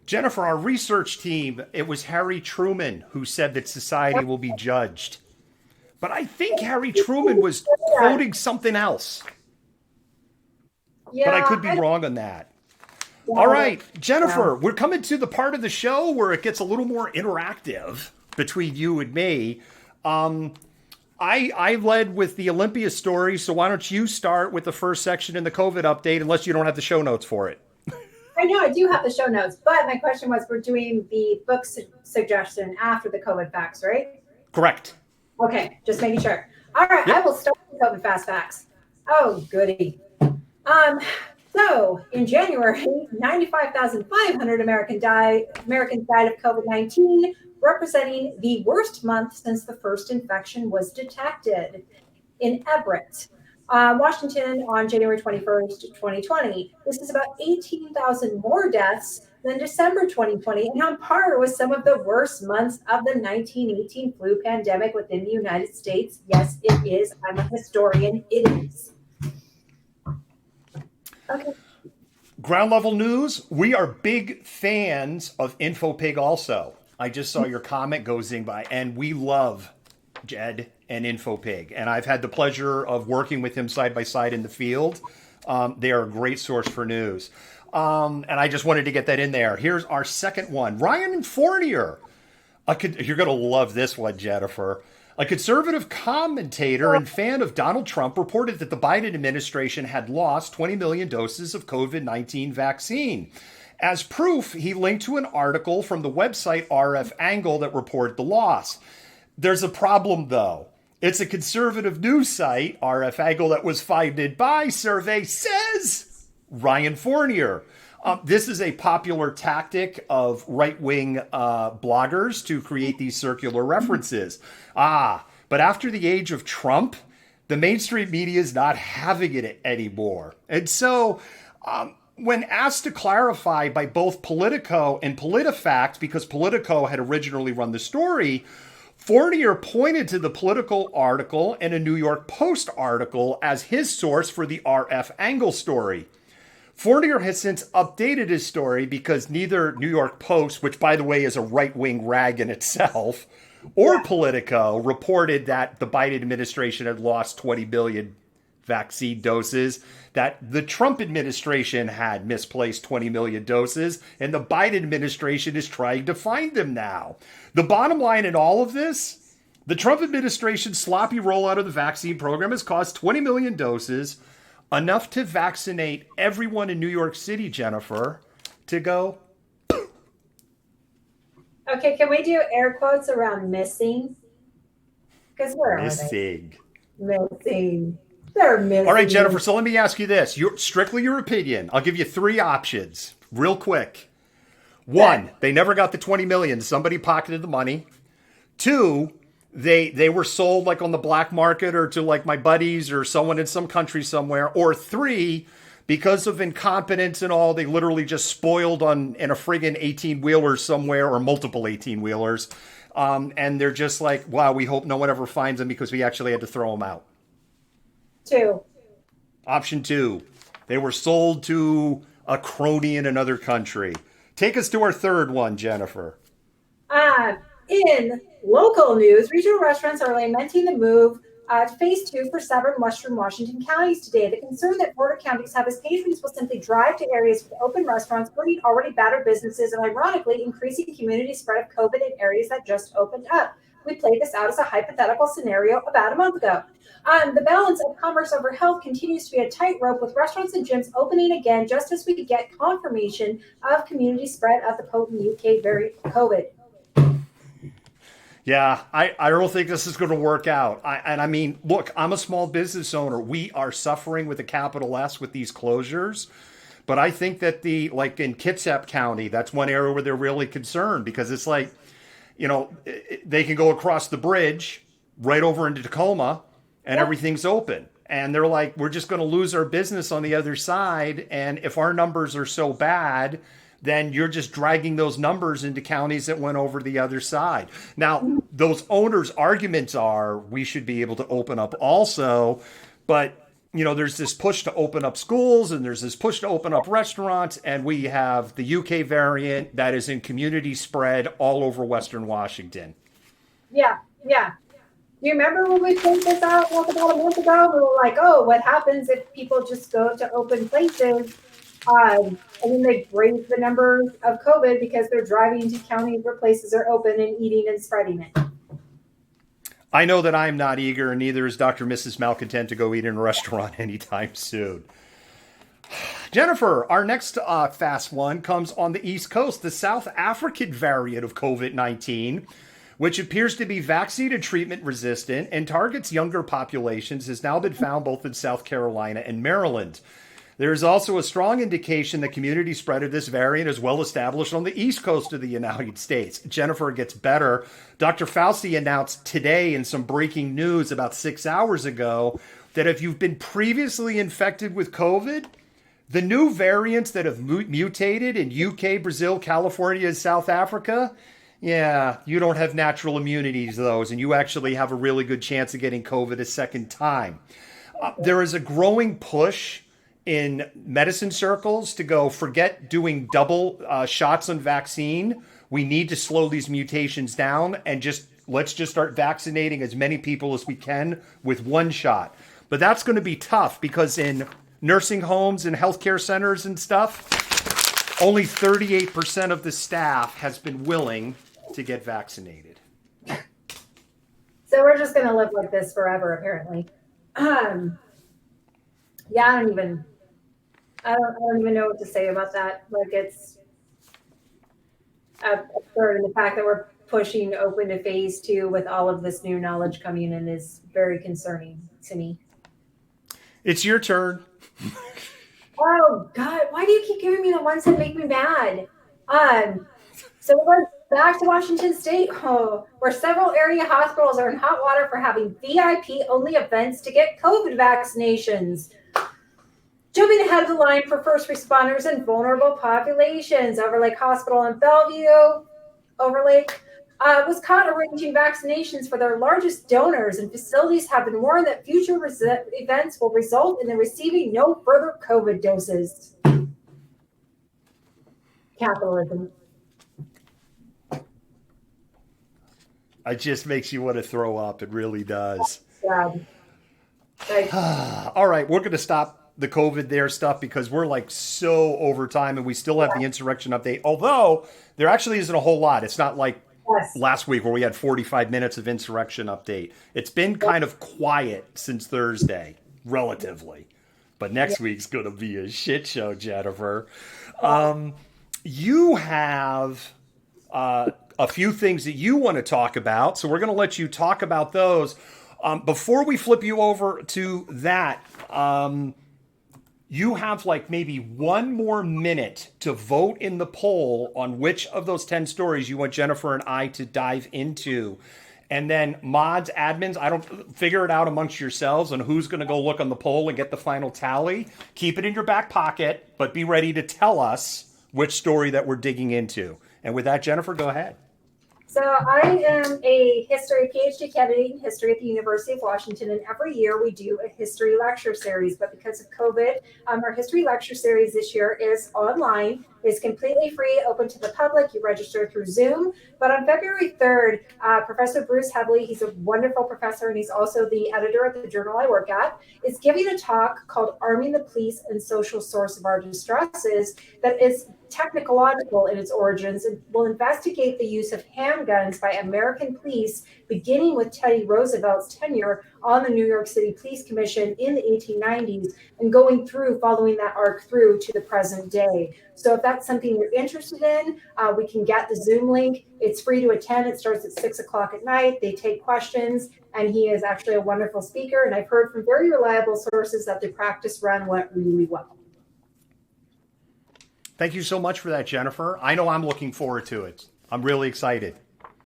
Jennifer, our research team, it was Harry Truman who said that society will be judged. But I think Harry Truman was quoting something else. But I Yeah, could be wrong on that. All doubt right, it. Yeah. Jennifer, we're coming to the part of the show where it gets a little more interactive between you and me. Um, I led with the Olympia story, so why don't you start with the first section in the COVID update, unless you don't have the show notes for it? I know I do have the show notes, but my question was we're doing the book suggestion after the COVID facts, right? Correct. Okay, just making sure. All right, I Yep. will start with COVID fast facts. Oh, goody. Um, so in January, 95,500 Americans died of COVID-19, representing the worst month since the first infection was detected in Everett, Washington on January 21st, 2020. This is about 18,000 more deaths than December 2020 and on par with some of the worst months of the 1918 flu pandemic within the United States. Yes, it is. I'm a historian. It is. Okay. Ground level news. We are big fans of InfoPig also. I just saw your comment go zing by, and we love Jed and InfoPig. And I've had the pleasure of working with him side by side in the field. They are a great source for news. And I just wanted to get that in there. Here's our second one. Ryan and Fournier. You're going to love this one, Jennifer. A conservative commentator and fan of Donald Trump reported that the Biden administration had lost 20 million doses of COVID-19 vaccine. As proof, he linked to an article from the website RF Angle that reported the loss. There's a problem, though. It's a conservative news site, RF Angle, that was funded by, survey says, Ryan Fournier. This is a popular tactic of right-wing bloggers to create these circular references. But after the age of Trump, the mainstream media is not having it anymore. And so when asked to clarify by both Politico and PolitiFact, because Politico had originally run the story, Fournier pointed to the Political article and a New York Post article as his source for the RF Angle story. Fournier has since updated his story because neither New York Post, which by the way is a right-wing rag in itself, or Politico reported that the Biden administration had lost 20 billion vaccine doses, that the Trump administration had misplaced 20 million doses, and the Biden administration is trying to find them now. The bottom line in all of this, the Trump administration's sloppy rollout of the vaccine program has cost 20 million doses, enough to vaccinate everyone in New York City, Jennifer, to go. Okay, can we do air quotes around missing? Because where are they? Missing. Missing. They're missing. All right, Jennifer, so let me ask you this. Strictly your opinion. I'll give you three options real quick. One, they never got the 20 million. Somebody pocketed the money. Two, they were sold like on the black market or to like my buddies or someone in some country somewhere. Or three, because of incompetence and all, they literally just spoiled in a friggin' 18-wheeler somewhere or multiple 18-wheelers. And they're just like, wow, we hope no one ever finds them because we actually had to throw them out. Two. Option two, they were sold to a crony in another country. Take us to our third one, Jennifer. In local news, regional restaurants are lamenting the move to phase two for several Western Washington counties today. The concern that border counties have is patrons will simply drive to areas with open restaurants, burning already battered businesses, and ironically, increasing community spread of COVID in areas that just opened up. We played this out as a hypothetical scenario about a month ago. The balance of commerce over health continues to be a tightrope, with restaurants and gyms opening again just as we get confirmation of community spread of the potent UK variant COVID. Yeah, I don't think this is going to work out. I mean, look, I'm a small business owner. We are suffering with a capital S with these closures. But I think that like in Kitsap County, that's one area where they're really concerned because it's like, they can go across the bridge right over into Tacoma and everything's open. And they're like, we're just going to lose our business on the other side. And if our numbers are so bad, then you're just dragging those numbers into counties that went over the other side. Now, those owners' arguments are we should be able to open up also. But there's this push to open up schools and there's this push to open up restaurants. And we have the UK variant that is in community spread all over Western Washington. Yeah, yeah. Do you remember when we put this out like about a month ago? We were like, oh, what happens if people just go to open places and then they raise the numbers of COVID because they're driving into counties where places are open and eating and spreading it? I know that I'm not eager, and neither is Dr. and Mrs. Malcontent to go eat in a restaurant anytime soon. Jennifer, our next fast one comes on the East Coast, the South African variant of COVID-19, which appears to be vaccine and treatment resistant and targets younger populations, has now been found both in South Carolina and Maryland. There is also a strong indication that community spread of this variant is well established on the East Coast of the United States. Jennifer, it gets better. Dr. Fauci announced today in some breaking news about 6 hours ago that if you've been previously infected with COVID, the new variants that have mutated in UK, Brazil, California, and South Africa, yeah, you don't have natural immunity to those, and you actually have a really good chance of getting COVID a second time. There is a growing push in medicine circles to go, forget doing double shots on vaccine. We need to slow these mutations down and let's just start vaccinating as many people as we can with one shot. But that's going to be tough because in nursing homes and healthcare centers and stuff, only 38% of the staff has been willing to get vaccinated. So we're just going to live like this forever, apparently. Yeah, I don't even know what to say about that. Like, it's absurd. And the fact that we're pushing open to phase 2 with all of this new knowledge coming in is very concerning to me. It's your turn. Oh God, why do you keep giving me the ones that make me mad? So we're back to Washington State, where several area hospitals are in hot water for having VIP-only events to get COVID vaccinations. Jumping ahead of the line for first responders and vulnerable populations, Overlake Hospital in Bellevue, Overlake, was caught arranging vaccinations for their largest donors, and facilities have been warned that future events will result in them receiving no further COVID doses. Capitalism. It just makes you want to throw up. It really does. Sad. All right, we're going to stop the COVID there stuff because we're like so over time and we still have the insurrection update. Although there actually isn't a whole lot. It's not like last week where we had 45 minutes of insurrection update. It's been kind of quiet since Thursday, relatively. But next week's going to be a shit show, Jennifer. You have a few things that you want to talk about, so we're going to let you talk about those. Before we flip you over to that, you have like maybe one more minute to vote in the poll on which of those 10 stories you want Jennifer and I to dive into. And then mods, admins, I don't figure it out amongst yourselves on who's going to go look on the poll and get the final tally. Keep it in your back pocket, but be ready to tell us which story that we're digging into. And with that, Jennifer, go ahead. So I am a PhD candidate in history at the University of Washington, and every year we do a history lecture series. But because of COVID, our history lecture series this year is online. It's completely free, open to the public. You register through Zoom. But on February 3rd, Professor Bruce Headley, he's a wonderful professor, and he's also the editor at the journal I work at, is giving a talk called Arming the Police and Social Source of Our Distresses that is technological in its origins and will investigate the use of handguns by American police, beginning with Teddy Roosevelt's tenure on the New York City Police Commission in the 1890s and going through, following that arc through to the present day. So if that's something you're interested in, we can get the Zoom link. It's free to attend. It starts at 6 o'clock at night. They take questions, and he is actually a wonderful speaker. And I've heard from very reliable sources that the practice run went really well. Thank you so much for that, Jennifer. I know I'm looking forward to it. I'm really excited.